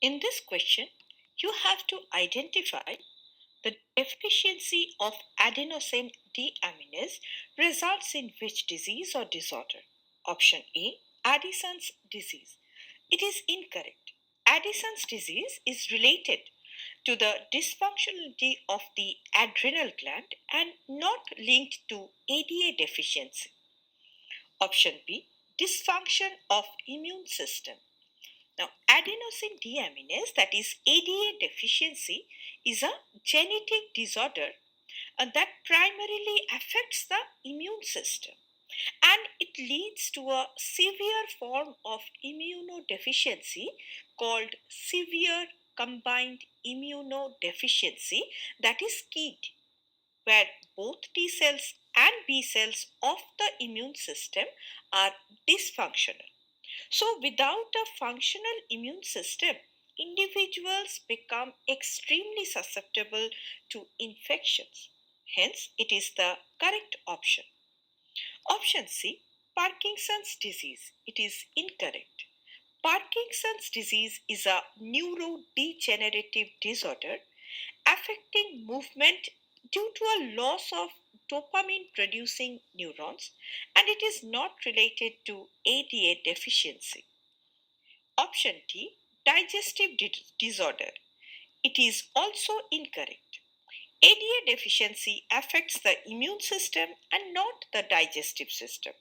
In this question, you have to identify the deficiency of adenosine deaminase results in which disease or disorder. Option A, Addison's disease. It is incorrect. Addison's disease is related to the dysfunctionality of the adrenal gland and not linked to ADA deficiency. Option B, dysfunction of immune system. Now, adenosine deaminase, that is ADA deficiency, is a genetic disorder that primarily affects the immune system, and it leads to a severe form of immunodeficiency called severe combined immunodeficiency, that is KID, where both T cells and B cells of the immune system are dysfunctional. So, without a functional immune system, individuals become extremely susceptible to infections. Hence, it is the correct option. Option C, Parkinson's disease. It is incorrect. Parkinson's disease is a neurodegenerative disorder affecting movement due to a loss of dopamine producing neurons, and it is not related to ADA deficiency. Option D, digestive disorder. It is also incorrect. ADA deficiency affects the immune system and not the digestive system.